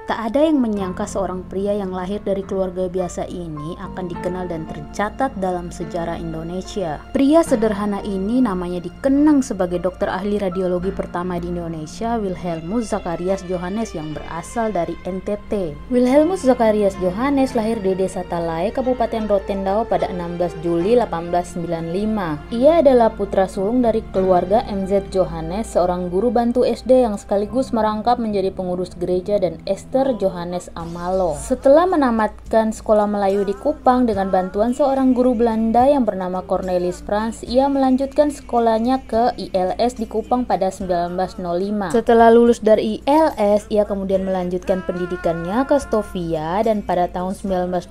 Tak ada yang menyangka seorang pria yang lahir dari keluarga biasa ini akan dikenal dan tercatat dalam sejarah Indonesia. Pria sederhana ini namanya dikenang sebagai dokter ahli radiologi pertama di Indonesia, Wilhelmus Zacharias Johannes yang berasal dari NTT. Wilhelmus Zacharias Johannes lahir di Desa Talae, Kabupaten Rotendao pada 16 Juli 1895. Ia adalah putra sulung dari keluarga MZ Johannes, seorang guru bantu SD yang sekaligus merangkap menjadi pengurus gereja, dan Esther Johannes Amalo. Setelah menamatkan sekolah Melayu di Kupang dengan bantuan seorang guru Belanda yang bernama Cornelis Frans, ia melanjutkan sekolahnya ke ILS di Kupang pada 1905. Setelah lulus dari ILS, ia kemudian melanjutkan pendidikannya ke Stovia, dan pada tahun 1920,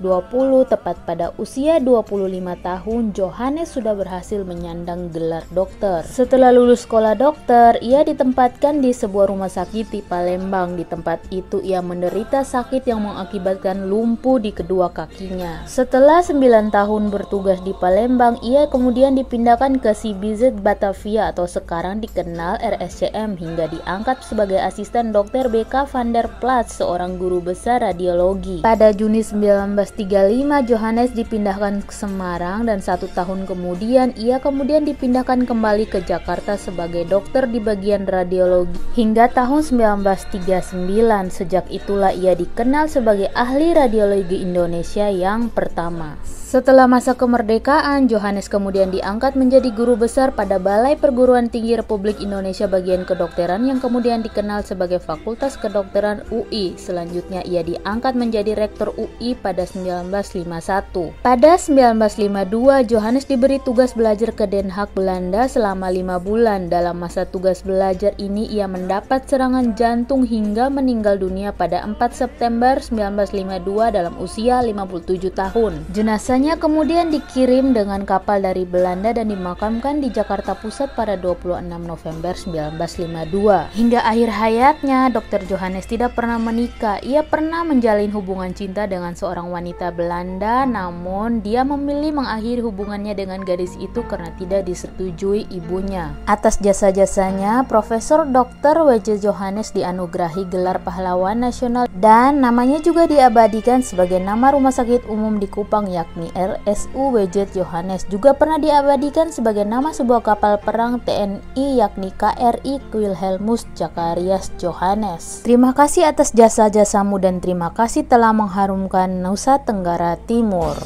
tepat pada usia 25 tahun, Johannes sudah berhasil menyandang gelar dokter. Setelah lulus sekolah dokter, ia ditempatkan di sebuah rumah sakit di Palembang. Di tempat itu ia menderita sakit yang mengakibatkan lumpuh di kedua kakinya. Setelah 9 tahun bertugas di Palembang, ia kemudian dipindahkan ke CBZ Batavia atau sekarang dikenal RSCM hingga diangkat sebagai asisten dokter BK van der Plas, seorang guru besar radiologi. Pada Juni 1935, Johannes dipindahkan ke Semarang, dan 1 tahun kemudian ia kemudian dipindahkan kembali ke Jakarta sebagai dokter di bagian radiologi hingga tahun 1939. Sejak itulah ia dikenal sebagai ahli radiologi Indonesia yang pertama. Setelah masa kemerdekaan, Johannes kemudian diangkat menjadi guru besar pada Balai Perguruan Tinggi Republik Indonesia bagian kedokteran yang kemudian dikenal sebagai Fakultas Kedokteran UI. Selanjutnya ia diangkat menjadi rektor UI pada 1951. Pada 1952, Johannes diberi tugas belajar ke Den Haag, Belanda selama 5 bulan. Dalam masa tugas belajar ini ia mendapat serangan jantung hingga meninggal dunia pada 4 September 1952 dalam usia 57 tahun. Jenazahnya kemudian dikirim dengan kapal dari Belanda dan dimakamkan di Jakarta Pusat pada 26 November 1952. Hingga akhir hayatnya, Dr. Johannes tidak pernah menikah. Ia pernah menjalin hubungan cinta dengan seorang wanita Belanda, namun dia memilih mengakhiri hubungannya dengan gadis itu karena tidak disetujui ibunya. Atas jasa-jasanya, Profesor Dr. W.J. Johannes dianugerahi gelar pahlawan nasional dan namanya juga diabadikan sebagai nama rumah sakit umum di Kupang, yakni RSU W.J. Johannes. Juga pernah diabadikan sebagai nama sebuah kapal perang TNI, yakni KRI Wilhelmus Zacharias Johannes. Terima kasih atas jasa-jasamu dan terima kasih telah mengharumkan Nusa Tenggara Timur.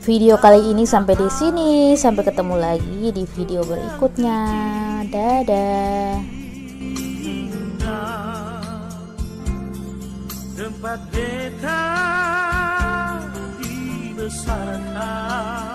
Video kali ini sampai di sini. Sampai ketemu lagi di video berikutnya. Dadah. Tempat beta dibesarkan.